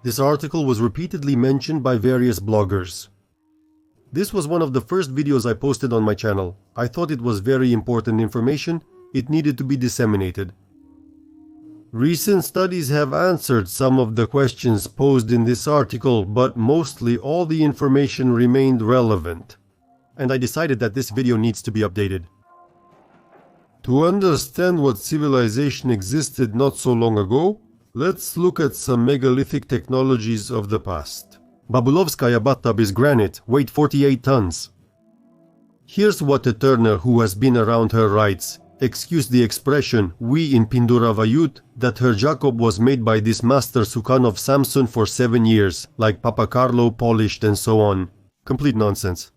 This article was repeatedly mentioned by various bloggers. This was one of the first videos I posted on my channel. I thought it was very important information. It needed to be disseminated. Recent studies have answered some of the questions posed in this article, but mostly all the information remained relevant. And I decided that this video needs to be updated. To understand what civilization existed not so long ago, let's look at some megalithic technologies of the past. Babulovskaya bathtub is granite, weight 48 tons. Here's what a turner who has been around her writes. Excuse the expression, we in Pinduravayut, that her Jacob was made by this master Sukhanov Samson for 7 years, like Papa Carlo polished and so on. Complete nonsense.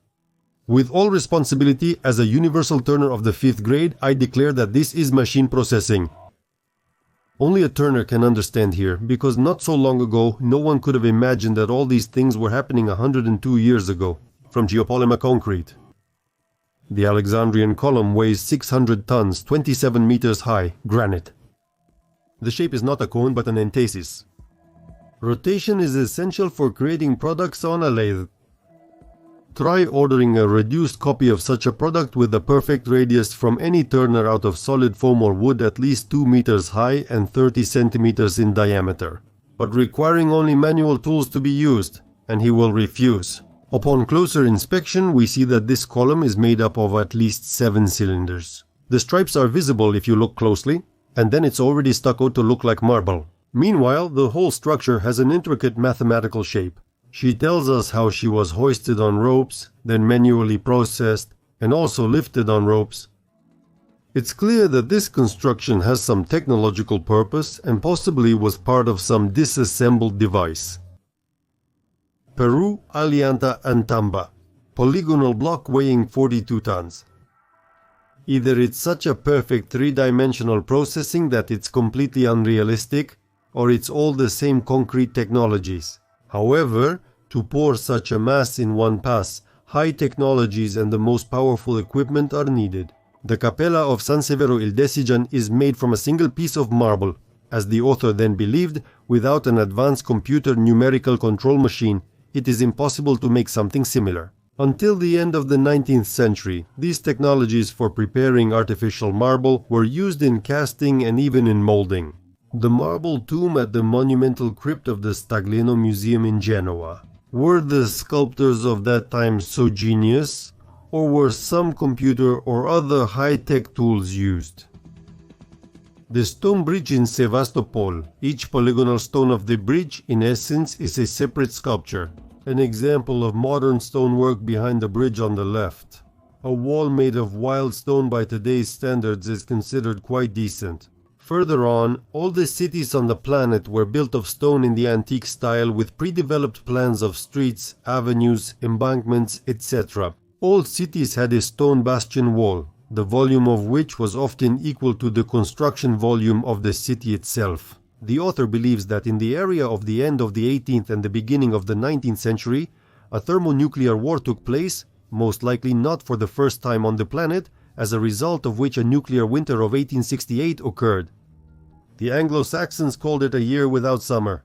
With all responsibility, as a universal turner of the 5th grade, I declare that this is machine processing. Only a turner can understand here, because not so long ago, no one could have imagined that all these things were happening 102 years ago, from geopolymer concrete. The Alexandrian column weighs 600 tons, 27 meters high, granite. The shape is not a cone but an entasis. Rotation is essential for creating products on a lathe. Try ordering a reduced copy of such a product with a perfect radius from any turner out of solid foam or wood at least 2 meters high and 30 centimeters in diameter, but requiring only manual tools to be used, and he will refuse. Upon closer inspection, we see that this column is made up of at least 7 cylinders. The stripes are visible if you look closely, and then it's already stuccoed to look like marble. Meanwhile, the whole structure has an intricate mathematical shape. She tells us how she was hoisted on ropes, then manually processed, and also lifted on ropes. It's clear that this construction has some technological purpose and possibly was part of some disassembled device. Peru, Alianta Antamba. Polygonal block weighing 42 tons. Either it's such a perfect three-dimensional processing that it's completely unrealistic, or it's all the same concrete technologies. However, to pour such a mass in one pass, high technologies and the most powerful equipment are needed. The Capella of San Severo il Desijan is made from a single piece of marble, as the author then believed. Without an advanced computer numerical control machine, it is impossible to make something similar. Until the end of the 19th century, these technologies for preparing artificial marble were used in casting and even in molding. The marble tomb at the monumental crypt of the Staglieno Museum in Genoa. Were the sculptors of that time so genius, or were some computer or other high-tech tools used? The stone bridge in Sevastopol. Each polygonal stone of the bridge, in essence, is a separate sculpture. An example of modern stonework behind the bridge on the left. A wall made of wild stone by today's standards is considered quite decent. Further on, all the cities on the planet were built of stone in the antique style with pre-developed plans of streets, avenues, embankments, etc. All cities had a stone bastion wall, the volume of which was often equal to the construction volume of the city itself. The author believes that in the area of the end of the 18th and the beginning of the 19th century, a thermonuclear war took place, most likely not for the first time on the planet, as a result of which a nuclear winter of 1868 occurred. The Anglo-Saxons called it a year without summer.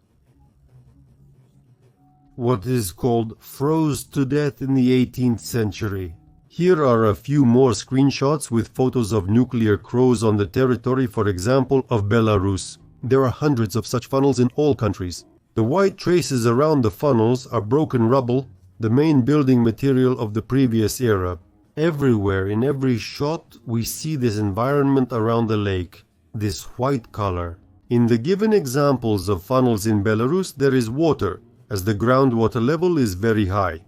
What is called froze to death in the 18th century. Here are a few more screenshots with photos of nuclear crows on the territory, for example, of Belarus. There are hundreds of such funnels in all countries. The white traces around the funnels are broken rubble, the main building material of the previous era. Everywhere, in every shot, we see this environment around the lake. This white color. In the given examples of funnels in Belarus, there is water, as the groundwater level is very high.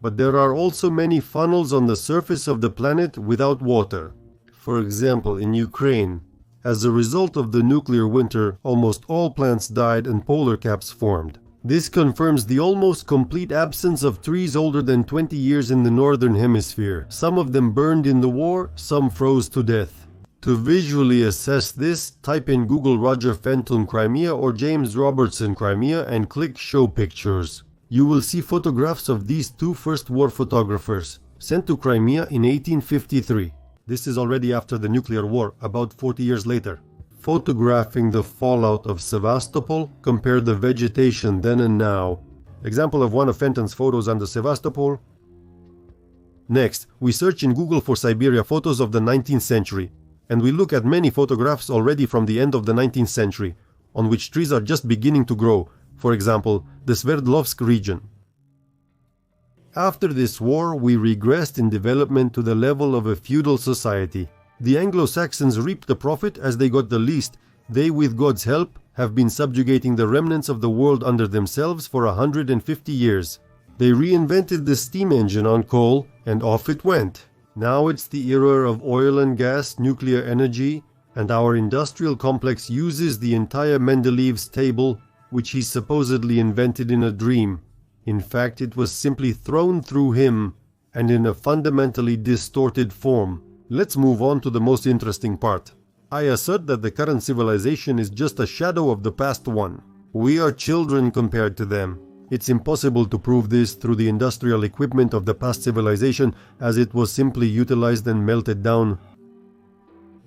But there are also many funnels on the surface of the planet without water. For example, in Ukraine, as a result of the nuclear winter, almost all plants died and polar caps formed. This confirms the almost complete absence of trees older than 20 years in the northern hemisphere. Some of them burned in the war, some froze to death. To visually assess this, type in Google Roger Fenton Crimea or James Robertson Crimea and click Show Pictures. You will see photographs of these two First War photographers, sent to Crimea in 1853. This is already after the nuclear war, about 40 years later. Photographing the fallout of Sevastopol, compare the vegetation then and now. Example of one of Fenton's photos under Sevastopol. Next, we search in Google for Siberia photos of the 19th century, and we look at many photographs already from the end of the 19th century, on which trees are just beginning to grow, for example, the Sverdlovsk region. After this war, we regressed in development to the level of a feudal society. The Anglo-Saxons reaped the profit as they got the least. They, with God's help, have been subjugating the remnants of the world under themselves for 150 years. They reinvented the steam engine on coal, and off it went. Now it's the era of oil and gas, nuclear energy, and our industrial complex uses the entire Mendeleev's table, which he supposedly invented in a dream. In fact, it was simply thrown through him, and in a fundamentally distorted form. Let's move on to the most interesting part. I assert that the current civilization is just a shadow of the past one. We are children compared to them. It's impossible to prove this through the industrial equipment of the past civilization, as it was simply utilized and melted down.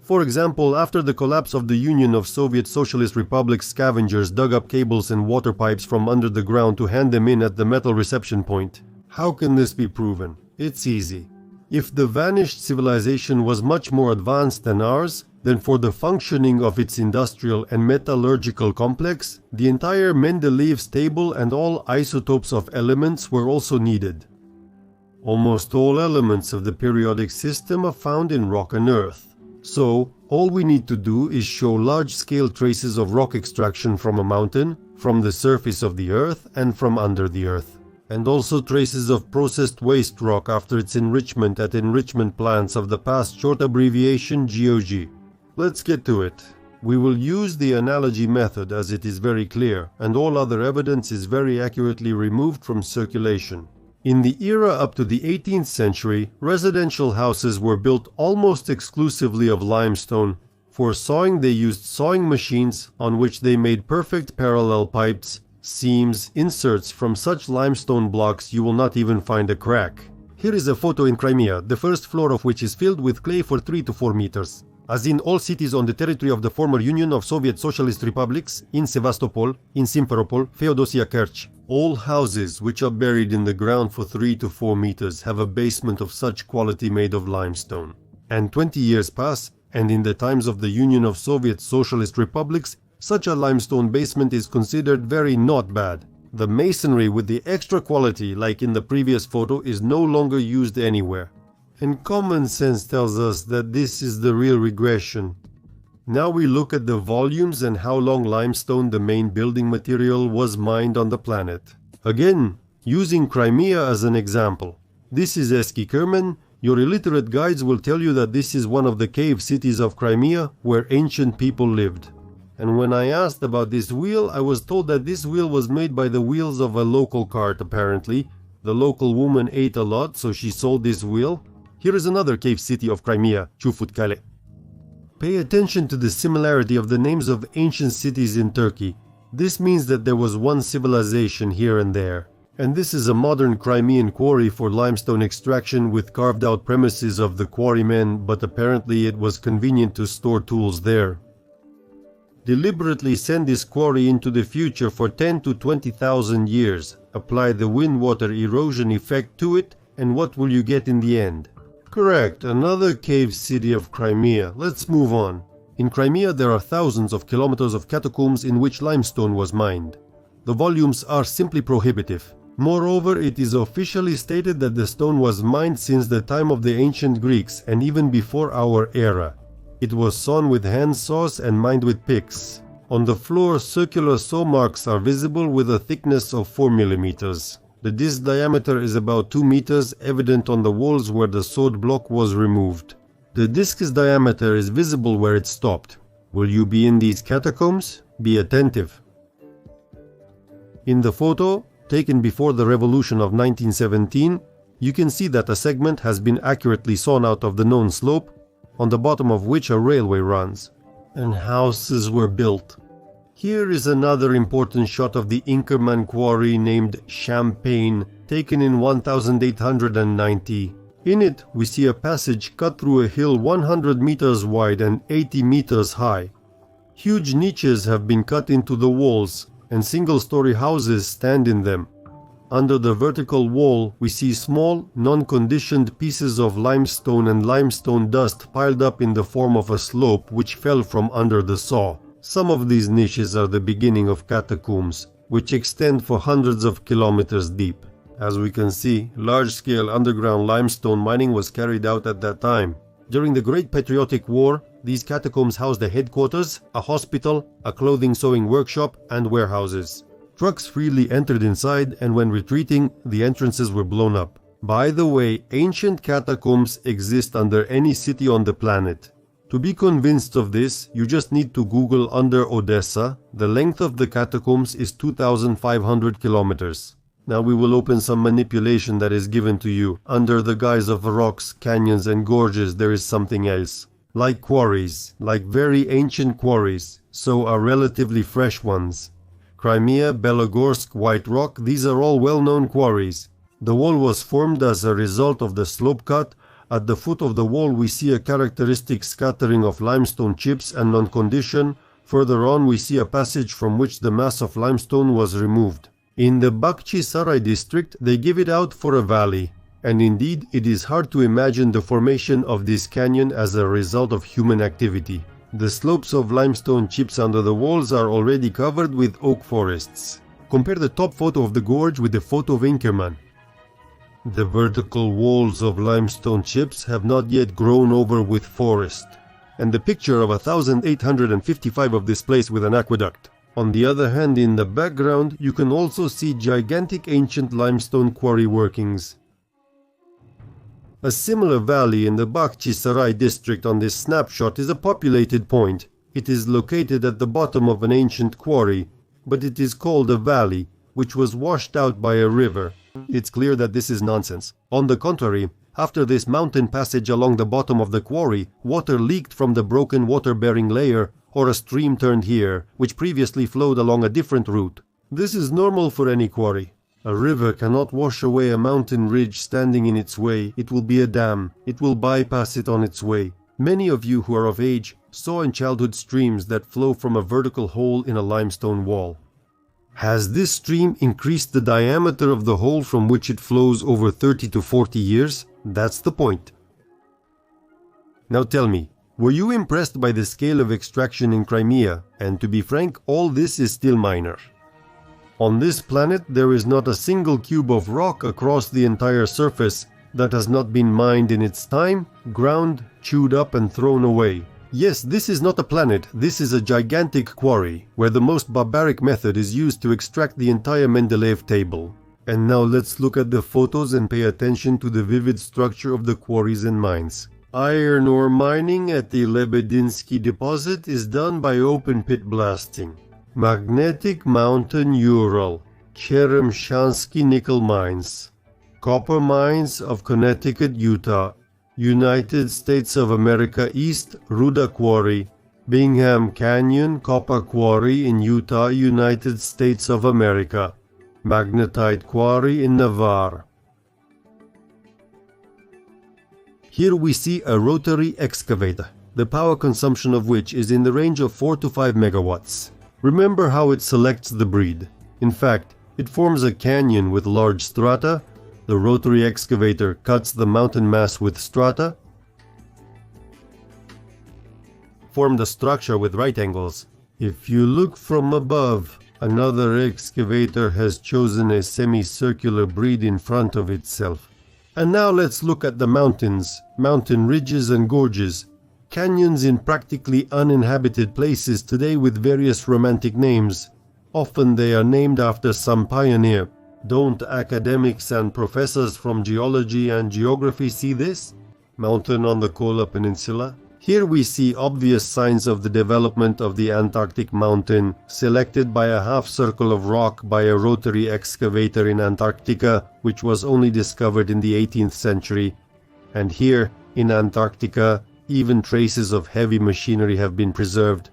For example, after the collapse of the Union of Soviet Socialist Republics, scavengers dug up cables and water pipes from under the ground to hand them in at the metal reception point. How can this be proven? It's easy. If the vanished civilization was much more advanced than ours, then for the functioning of its industrial and metallurgical complex, the entire Mendeleev's table and all isotopes of elements were also needed. Almost all elements of the periodic system are found in rock and earth. So, all we need to do is show large-scale traces of rock extraction from a mountain, from the surface of the earth and from under the earth. And also traces of processed waste rock after its enrichment at enrichment plants of the past, short abbreviation GOG. Let's get to it. We will use the analogy method as it is very clear, and all other evidence is very accurately removed from circulation. In the era up to the 18th century, residential houses were built almost exclusively of limestone. For sawing they used sawing machines on which they made perfect parallel pipes, seams, inserts from such limestone blocks you will not even find a crack. Here is a photo in Crimea, the first floor of which is filled with clay for 3 to 4 meters. As in all cities on the territory of the former Union of Soviet Socialist Republics, in Sevastopol, in Simferopol, Feodosia Kerch, all houses which are buried in the ground for 3 to 4 meters have a basement of such quality made of limestone. And 20 years pass, and in the times of the Union of Soviet Socialist Republics, such a limestone basement is considered very not bad. The masonry with the extra quality, like in the previous photo, is no longer used anywhere. And common sense tells us that this is the real regression. Now we look at the volumes and how long limestone, the main building material, was mined on the planet. Again, using Crimea as an example. This is Eski Kermen. Your illiterate guides will tell you that this is one of the cave cities of Crimea where ancient people lived. And when I asked about this wheel, I was told that this wheel was made by the wheels of a local cart apparently. The local woman ate a lot, so she sold this wheel. Here is another cave city of Crimea, Çufutkale. Pay attention to the similarity of the names of ancient cities in Turkey. This means that there was one civilization here and there. And this is a modern Crimean quarry for limestone extraction with carved out premises of the quarrymen, but apparently it was convenient to store tools there. Deliberately send this quarry into the future for 10 to 20,000 years. Apply the wind-water erosion effect to it, and what will you get in the end? Correct, another cave city of Crimea. Let's move on. In Crimea there are thousands of kilometers of catacombs in which limestone was mined. The volumes are simply prohibitive. Moreover, it is officially stated that the stone was mined since the time of the ancient Greeks and even before our era. It was sawn with hand saws and mined with picks. On the floor, circular saw marks are visible with a thickness of 4 millimeters. The disc diameter is about 2 meters, evident on the walls where the sawed block was removed. The disc's diameter is visible where it stopped. Will you be in these catacombs? Be attentive. In the photo, taken before the revolution of 1917, you can see that a segment has been accurately sawn out of the known slope, on the bottom of which a railway runs. And houses were built. Here is another important shot of the Inkerman quarry named Champagne, taken in 1890. In it, we see a passage cut through a hill 100 meters wide and 80 meters high. Huge niches have been cut into the walls, and single-story houses stand in them. Under the vertical wall, we see small, non-conditioned pieces of limestone and limestone dust piled up in the form of a slope which fell from under the saw. Some of these niches are the beginning of catacombs, which extend for hundreds of kilometers deep. As we can see, large-scale underground limestone mining was carried out at that time. During the Great Patriotic War, these catacombs housed a headquarters, a hospital, a clothing sewing workshop, and warehouses. Trucks freely entered inside, and when retreating, the entrances were blown up. By the way, ancient catacombs exist under any city on the planet. To be convinced of this, you just need to Google under Odessa. The length of the catacombs is 2,500 kilometers. Now we will open some manipulation that is given to you. Under the guise of rocks, canyons and gorges there is something else. Like quarries, like very ancient quarries, so are relatively fresh ones. Crimea, Belogorsk, White Rock, these are all well-known quarries. The wall was formed as a result of the slope cut. At the foot of the wall we see a characteristic scattering of limestone chips and non-condition. Further on we see a passage from which the mass of limestone was removed. In the Bakhchi-Sarai district they give it out for a valley, and indeed it is hard to imagine the formation of this canyon as a result of human activity. The slopes of limestone chips under the walls are already covered with oak forests. Compare the top photo of the gorge with the photo of Inkerman. The vertical walls of limestone chips have not yet grown over with forest, and the picture of 1855 of this place with an aqueduct. On the other hand, in the background, you can also see gigantic ancient limestone quarry workings. A similar valley in the Bakhchi-Sarai district on this snapshot is a populated point. It is located at the bottom of an ancient quarry, but it is called a valley, which was washed out by a river. It's clear that this is nonsense. On the contrary, after this mountain passage along the bottom of the quarry, water leaked from the broken water-bearing layer, or a stream turned here, which previously flowed along a different route. This is normal for any quarry. A river cannot wash away a mountain ridge standing in its way. It will be a dam. It will bypass it on its way. Many of you who are of age saw in childhood streams that flow from a vertical hole in a limestone wall. Has this stream increased the diameter of the hole from which it flows over 30 to 40 years? That's the point. Now tell me, were you impressed by the scale of extraction in Crimea? And to be frank, all this is still minor. On this planet, there is not a single cube of rock across the entire surface that has not been mined in its time, ground, chewed up and thrown away. Yes, this is not a planet, this is a gigantic quarry, where the most barbaric method is used to extract the entire Mendeleev table. And now let's look at the photos and pay attention to the vivid structure of the quarries and mines. Iron ore mining at the Lebedinsky deposit is done by open-pit blasting. Magnetic Mountain Ural, Cheremshansky nickel mines. Copper mines of Connecticut, Utah. United States of America East, Ruda Quarry. Bingham Canyon Copper Quarry in Utah, United States of America. Magnetite Quarry in Navarre. Here we see a rotary excavator, the power consumption of which is in the range of 4 to 5 megawatts. Remember how it selects the breed. In fact, it forms a canyon with large strata. The rotary excavator cuts the mountain mass with strata, form the structure with right angles. If you look from above, another excavator has chosen a semicircular breed in front of itself. And now let's look at the mountains, mountain ridges and gorges, canyons in practically uninhabited places today with various romantic names. Often they are named after some pioneer. Don't academics and professors from geology and geography see this? Mountain on the Kola Peninsula. Here we see obvious signs of the development of the Antarctic mountain, selected by a half circle of rock by a rotary excavator in Antarctica, which was only discovered in the 18th century. And here, in Antarctica, even traces of heavy machinery have been preserved.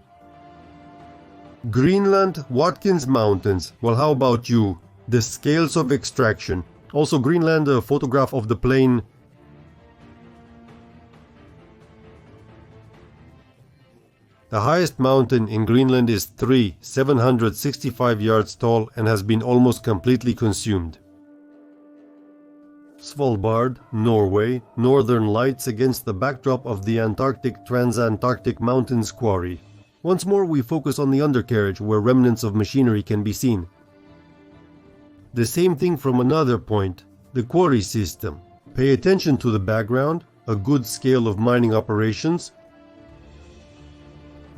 Greenland, Watkins Mountains. Well, how about you? The scales of extraction. Also Greenland, a photograph of the plain. The highest mountain in Greenland is 765 yards tall and has been almost completely consumed. Svalbard, Norway, Northern Lights against the backdrop of the Antarctic Transantarctic Mountains Quarry. Once more we focus on the undercarriage where remnants of machinery can be seen. The same thing from another point, the quarry system. Pay attention to the background, a good scale of mining operations.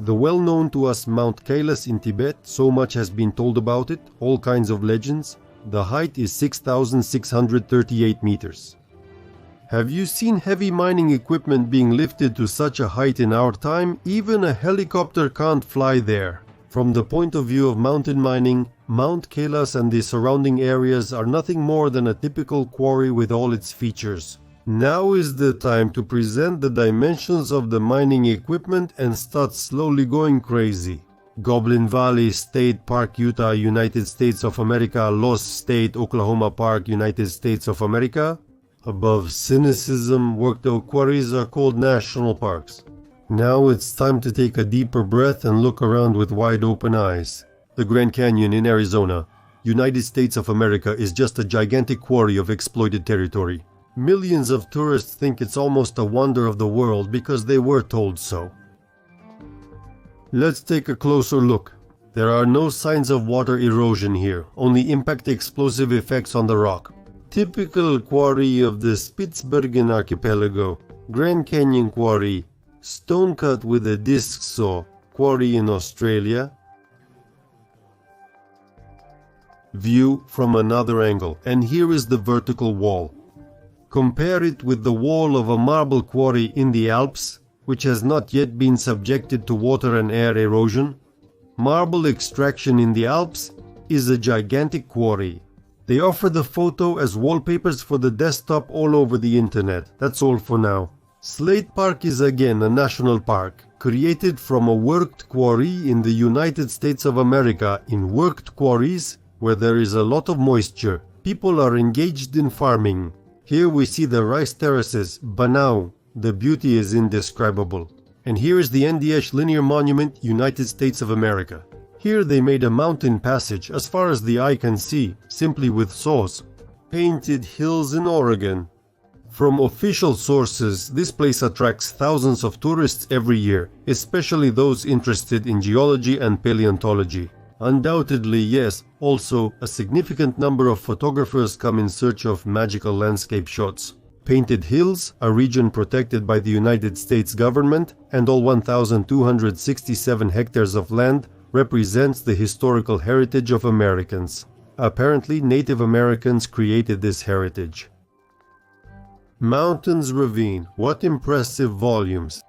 The well-known to us Mount Kailas in Tibet, so much has been told about it, all kinds of legends. The height is 6,638 meters. Have you seen heavy mining equipment being lifted to such a height in our time? Even a helicopter can't fly there. From the point of view of mountain mining, Mount Kailas and the surrounding areas are nothing more than a typical quarry with all its features. Now is the time to present the dimensions of the mining equipment and start slowly going crazy. Goblin Valley State Park, Utah, United States of America, Lost State, Oklahoma Park, United States of America. Above cynicism, worked out quarries are called national parks. Now it's time to take a deeper breath and look around with wide open eyes. The Grand Canyon in Arizona, United States of America, is just a gigantic quarry of exploited territory. Millions of tourists think it's almost a wonder of the world because they were told so. Let's take a closer look. There are no signs of water erosion here, only impact explosive effects on the rock. Typical quarry of the Spitsbergen archipelago, Grand Canyon Quarry, stone cut with a disc saw, quarry in Australia. View from another angle, and here is the vertical wall. Compare it with the wall of a marble quarry in the Alps, which has not yet been subjected to water and air erosion. Marble extraction in the Alps is a gigantic quarry. They offer the photo as wallpapers for the desktop all over the internet. That's all for now. Slate Park is again a national park, created from a worked quarry in the United States of America. In worked quarries, where there is a lot of moisture, people are engaged in farming. Here we see the rice terraces, Banao. The beauty is indescribable. And here is the NDH Linear Monument, United States of America. Here they made a mountain passage as far as the eye can see, simply with saws. Painted Hills in Oregon. From official sources, this place attracts thousands of tourists every year, especially those interested in geology and paleontology. Undoubtedly, yes, also a significant number of photographers come in search of magical landscape shots. Painted Hills, a region protected by the United States government, and all 1,267 hectares of land represents the historical heritage of Americans. Apparently, Native Americans created this heritage. Mountains Ravine, what impressive volumes.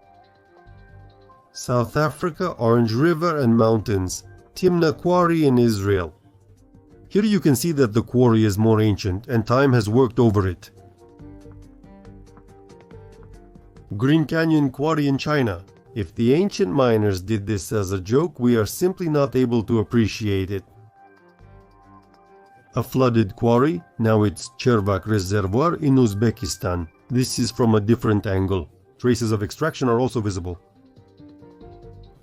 South Africa, Orange River and mountains. Timna Quarry in Israel. Here you can see that the quarry is more ancient and time has worked over it. Green Canyon Quarry in China. If the ancient miners did this as a joke, we are simply not able to appreciate it. A flooded quarry, now it's Chervak Reservoir in Uzbekistan. This is from a different angle. Traces of extraction are also visible.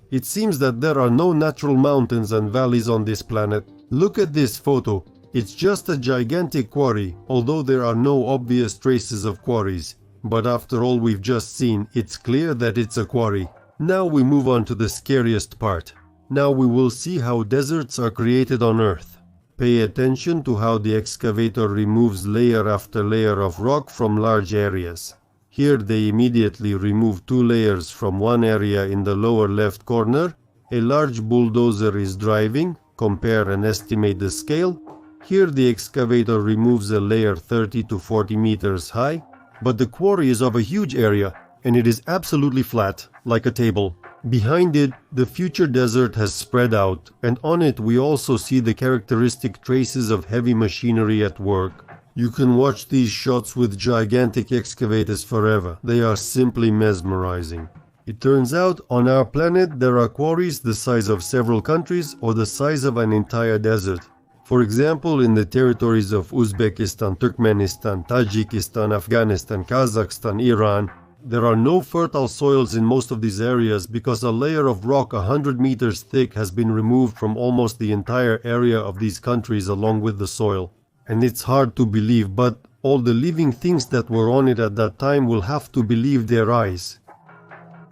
It seems that there are no natural mountains and valleys on this planet. Look at this photo. It's just a gigantic quarry, although there are no obvious traces of quarries. But after all we've just seen, it's clear that it's a quarry. Now we move on to the scariest part. Now we will see how deserts are created on Earth. Pay attention to how the excavator removes layer after layer of rock from large areas. Here they immediately remove 2 layers from one area in the lower left corner. A large bulldozer is driving. Compare and estimate the scale. Here the excavator removes a layer 30 to 40 meters high. But the quarry is of a huge area and it is absolutely flat, like a table. Behind it, the future desert has spread out, and on it we also see the characteristic traces of heavy machinery at work. You can watch these shots with gigantic excavators forever. They are simply mesmerizing. It turns out, on our planet there are quarries the size of several countries or the size of an entire desert. For example, in the territories of Uzbekistan, Turkmenistan, Tajikistan, Afghanistan, Kazakhstan, Iran, There are no fertile soils in most of these areas because a layer of rock 100 meters thick has been removed from almost the entire area of these countries along with the soil. And it's hard to believe, but all the living things that were on it at that time will have to believe their eyes.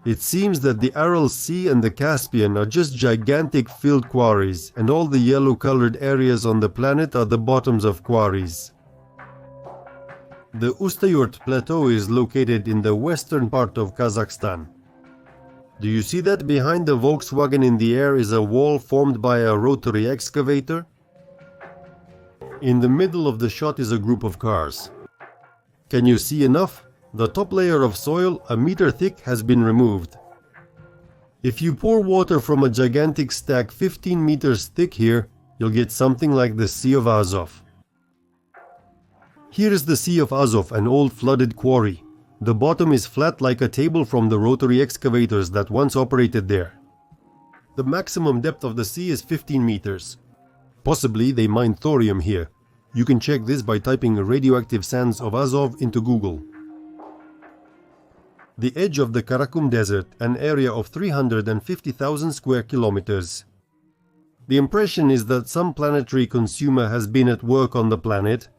It seems that the Aral Sea and the Caspian are just gigantic filled quarries, and all the yellow-colored areas on the planet are the bottoms of quarries. The Ustayurt Plateau is located in the western part of Kazakhstan. Do you see that behind the Volkswagen in the air is a wall formed by a rotary excavator? In the middle of the shot is a group of cars. Can you see enough? The top layer of soil, a meter thick, has been removed. If you pour water from a gigantic stack 15 meters thick here, you'll get something like the Sea of Azov. Here is the Sea of Azov, an old flooded quarry. The bottom is flat like a table from the rotary excavators that once operated there. The maximum depth of the sea is 15 meters. Possibly they mined thorium here. You can check this by typing radioactive sands of Azov into Google. The edge of the Karakum Desert, an area of 350,000 square kilometers. The impression is that some planetary consumer has been at work on the planet.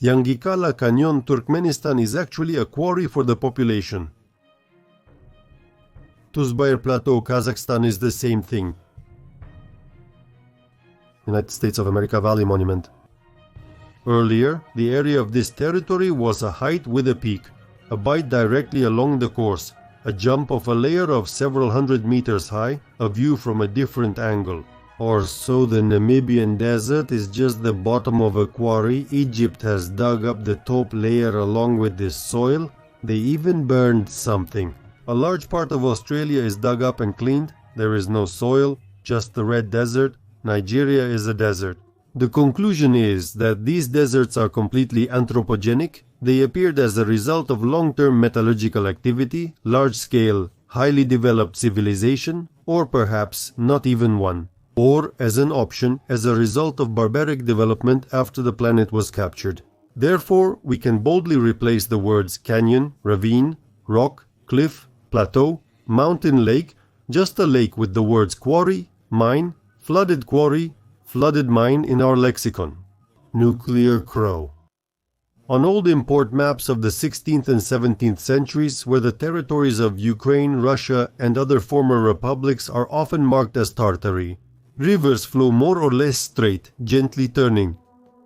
Yangikala Canyon, Turkmenistan is actually a quarry for the population. Tuzbayr Plateau, Kazakhstan is the same thing. United States of America Valley Monument. Earlier, the area of this territory was a height with a peak, a bight directly along the course, a jump of a layer of several hundred meters high, a view from a different angle. Or so the Namibian desert is just the bottom of a quarry. Egypt has dug up the top layer along with this soil. They even burned something. A large part of Australia is dug up and cleaned. There is no soil, just the red desert. Nigeria is a desert. The conclusion is that these deserts are completely anthropogenic. They appeared as a result of long-term metallurgical activity, large-scale, highly developed civilization, or perhaps not even one. Or, as an option, as a result of barbaric development after the planet was captured. Therefore, we can boldly replace the words canyon, ravine, rock, cliff, plateau, mountain, lake, just a lake with the words quarry, mine, flooded quarry, flooded mine in our lexicon. Nuclear crow. On old import maps of the 16th and 17th centuries, where the territories of Ukraine, Russia, and other former republics are often marked as Tartary, rivers flow more or less straight, gently turning.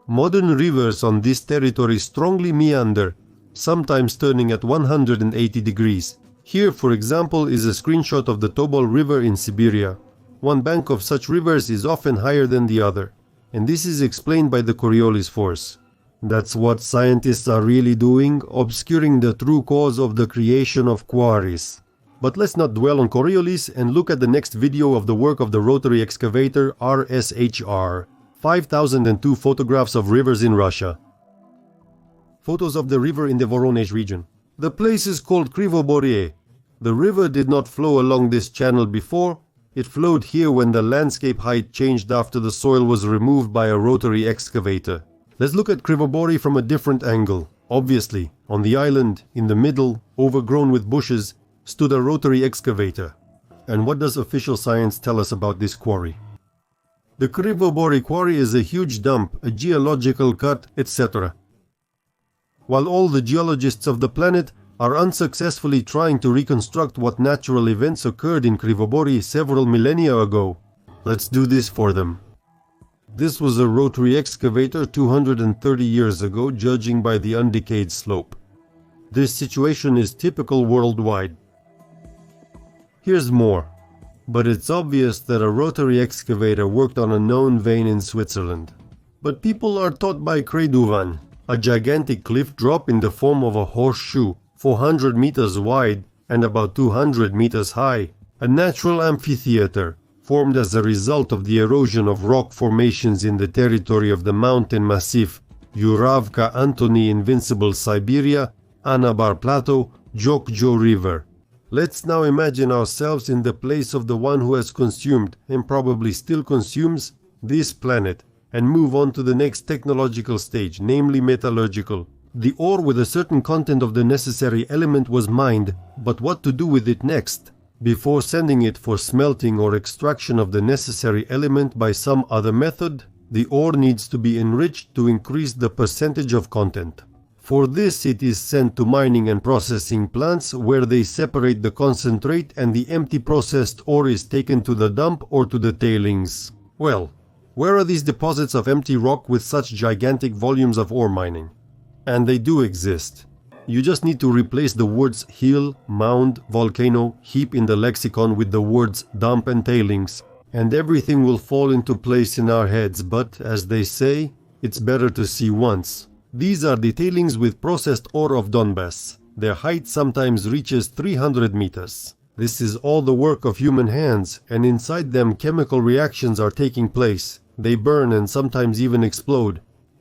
Modern rivers on this territory strongly meander, sometimes turning at 180 degrees. Here, for example, is a screenshot of the Tobol River in Siberia. One bank of such rivers is often higher than the other, and this is explained by the Coriolis force. That's what scientists are really doing, obscuring the true cause of the creation of quarries. But let's not dwell on Coriolis and look at the next video of the work of the rotary excavator RSHR. 5002 photographs of rivers in Russia. Photos of the river in the Voronezh region. The place is called Krivoborie. The river did not flow along this channel before. It flowed here when the landscape height changed after the soil was removed by a rotary excavator. Let's look at Krivoborie from a different angle. Obviously, on the island, in the middle, overgrown with bushes, stood a rotary excavator. And what does official science tell us about this quarry? The Krivoborie quarry is a huge dump, a geological cut, etc. While all the geologists of the planet are unsuccessfully trying to reconstruct what natural events occurred in Krivoborie several millennia ago, let's do this for them. This was a rotary excavator 230 years ago, judging by the undecayed slope. This situation is typical worldwide. Here's more, but it's obvious that a rotary excavator worked on a known vein in Switzerland. But people are taught by Kreduvan, a gigantic cliff drop in the form of a horseshoe, 400 meters wide and about 200 meters high, a natural amphitheater formed as a result of the erosion of rock formations in the territory of the mountain massif Yuravka-Antony Invincible Siberia, Anabar Plateau, Jokjo River. Let's now imagine ourselves in the place of the one who has consumed, and probably still consumes, this planet, and move on to the next technological stage, namely metallurgical. The ore with a certain content of the necessary element was mined, but what to do with it next? Before sending it for smelting or extraction of the necessary element by some other method, the ore needs to be enriched to increase the percentage of content. For this, it is sent to mining and processing plants where they separate the concentrate and the empty processed ore is taken to the dump or to the tailings. Well, where are these deposits of empty rock with such gigantic volumes of ore mining? And they do exist. You just need to replace the words hill, mound, volcano, heap in the lexicon with the words dump and tailings, and everything will fall into place in our heads, but, as they say, it's better to see once. These are the tailings with processed ore of Donbass. Their height sometimes reaches 300 meters. This is all the work of human hands, and inside them chemical reactions are taking place. They burn and sometimes even explode.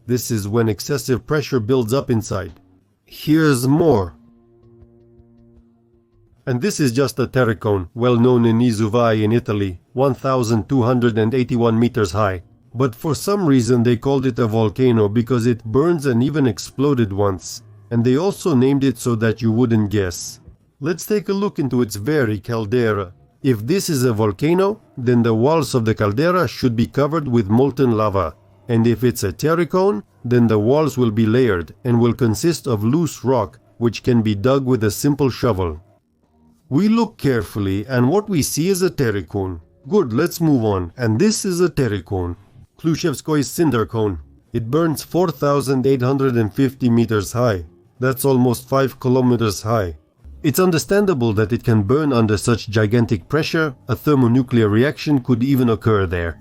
This is when excessive pressure builds up inside. Here's more. And this is just a terracone, well known in Isuvai in Italy, 1,281 meters high. But for some reason they called it a volcano because it burns and even exploded once. And they also named it so that you wouldn't guess. Let's take a look into its very caldera. If this is a volcano, then the walls of the caldera should be covered with molten lava. And if it's a terracone, then the walls will be layered and will consist of loose rock, which can be dug with a simple shovel. We look carefully and what we see is a terracone. Good, let's move on. And this is a terracone. Klushevskoy's cinder cone. It burns 4,850 meters high. That's almost 5 kilometers high. It's understandable that it can burn under such gigantic pressure. A thermonuclear reaction could even occur there.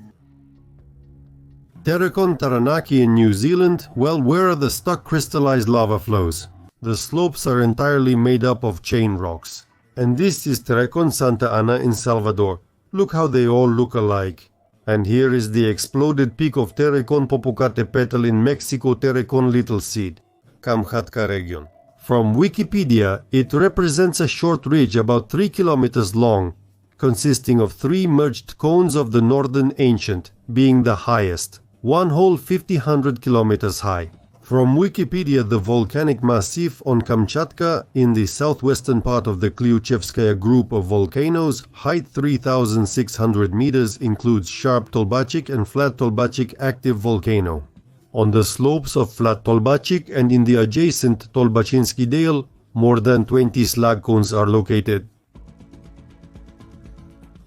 Terracone Taranaki in New Zealand, well, where are the stuck crystallized lava flows? The slopes are entirely made up of chain rocks. And this is Terracone Santa Ana in Salvador. Look how they all look alike. And here is the exploded peak of Terracone Popocatépetl in Mexico, Terracone Little Seed, Kamchatka region. From Wikipedia, it represents a short ridge about 3 kilometers long, consisting of 3 merged cones of the Northern Ancient, being the highest, one whole 50-100 kilometers high. From Wikipedia, the volcanic massif on Kamchatka in the southwestern part of the Klyuchevskaya group of volcanoes, height 3,600 meters, includes Sharp Tolbachik and Flat Tolbachik active volcano. On the slopes of Flat Tolbachik and in the adjacent Tolbachinsky Dale, more than 20 slag cones are located.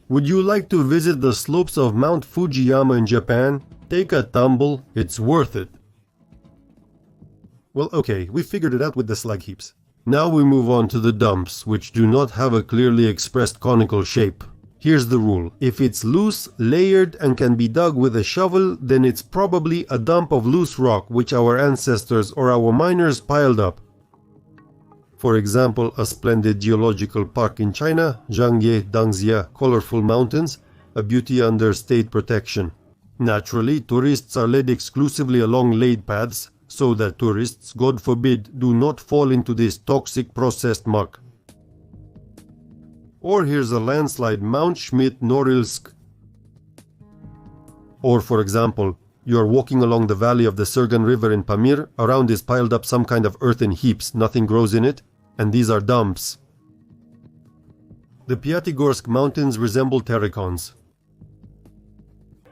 Would you like to visit the slopes of Mount Fujiyama in Japan? Take a tumble, it's worth it. Well, okay, we figured it out with the slag heaps. Now we move on to the dumps, which do not have a clearly expressed conical shape. Here's the rule. If it's loose, layered, and can be dug with a shovel, then it's probably a dump of loose rock which our ancestors or our miners piled up. For example, a splendid geological park in China, Zhangye Dangxia Colorful Mountains, a beauty under state protection. Naturally, tourists are led exclusively along laid paths, so that tourists, God forbid, do not fall into this toxic processed muck. Or here's a landslide Mount Schmidt-Norilsk. Or for example, you are walking along the valley of the Surgan River in Pamir, around is piled up some kind of earthen heaps, nothing grows in it, and these are dumps. The Piatigorsk Mountains resemble terracones.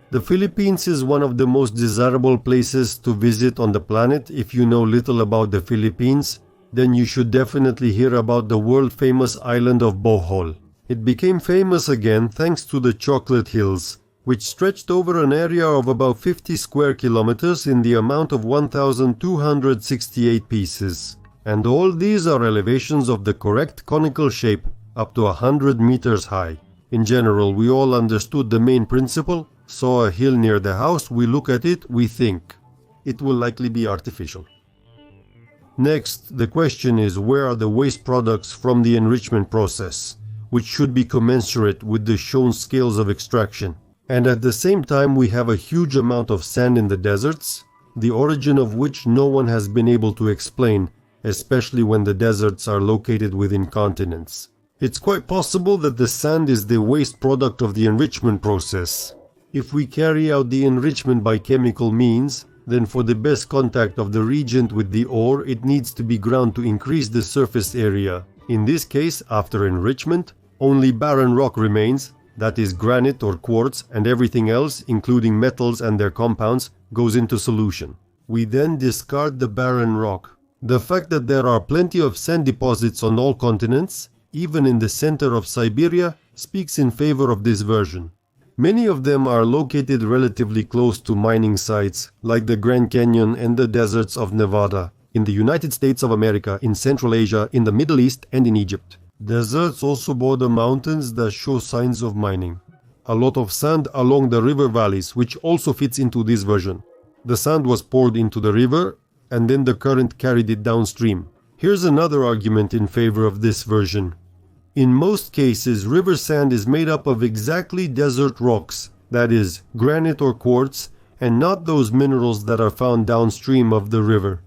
The Philippines is one of the most desirable places to visit on the planet. If you know little about the Philippines, then you should definitely hear about the world-famous island of Bohol. It became famous again thanks to the Chocolate Hills, which stretched over an area of about 50 square kilometers in the amount of 1,268 pieces. And all these are elevations of the correct conical shape, up to 100 meters high. In general, we all understood the main principle. Saw a hill near the house, we look at it, we think. It will likely be artificial. Next, the question is, where are the waste products from the enrichment process, which should be commensurate with the shown scales of extraction. And at the same time we have a huge amount of sand in the deserts, the origin of which no one has been able to explain, especially when the deserts are located within continents. It's quite possible that the sand is the waste product of the enrichment process. If we carry out the enrichment by chemical means, then for the best contact of the reagent with the ore, it needs to be ground to increase the surface area. In this case, after enrichment, only barren rock remains, that is granite or quartz, and everything else, including metals and their compounds, goes into solution. We then discard the barren rock. The fact that there are plenty of sand deposits on all continents, even in the center of Siberia, speaks in favor of this version. Many of them are located relatively close to mining sites, like the Grand Canyon and the deserts of Nevada, in the United States of America, in Central Asia, in the Middle East, and in Egypt. Deserts also border mountains that show signs of mining. A lot of sand along the river valleys, which also fits into this version. The sand was poured into the river, and then the current carried it downstream. Here's another argument in favor of this version. In most cases, river sand is made up of exactly desert rocks, that is, granite or quartz, and not those minerals that are found downstream of the river.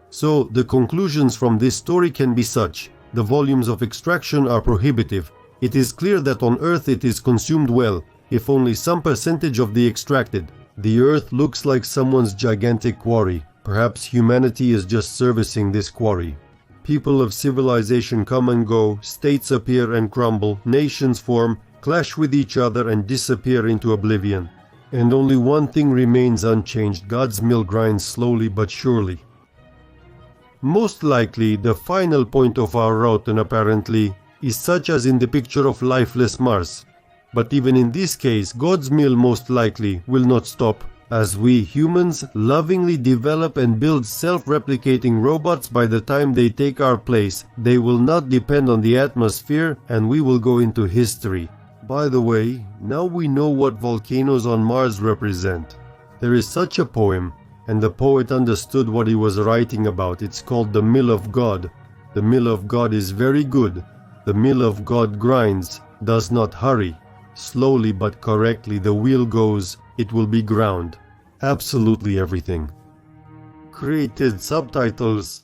So, the conclusions from this story can be such. The volumes of extraction are prohibitive. It is clear that on Earth it is consumed well, if only some percentage of the extracted. The Earth looks like someone's gigantic quarry. Perhaps humanity is just servicing this quarry. People of civilization come and go, states appear and crumble, nations form, clash with each other and disappear into oblivion. And only one thing remains unchanged: God's mill grinds slowly but surely. Most likely, the final point of our route, and apparently, is such as in the picture of lifeless Mars. But even in this case, God's mill most likely will not stop. As we humans lovingly develop and build self-replicating robots, by the time they take our place, they will not depend on the atmosphere and we will go into history. By the way, now we know what volcanoes on Mars represent. There is such a poem, and the poet understood what he was writing about. It's called The Mill of God. The mill of God is very good. The mill of God grinds, does not hurry. Slowly but correctly the wheel goes, it will be ground. Absolutely everything. Created subtitles.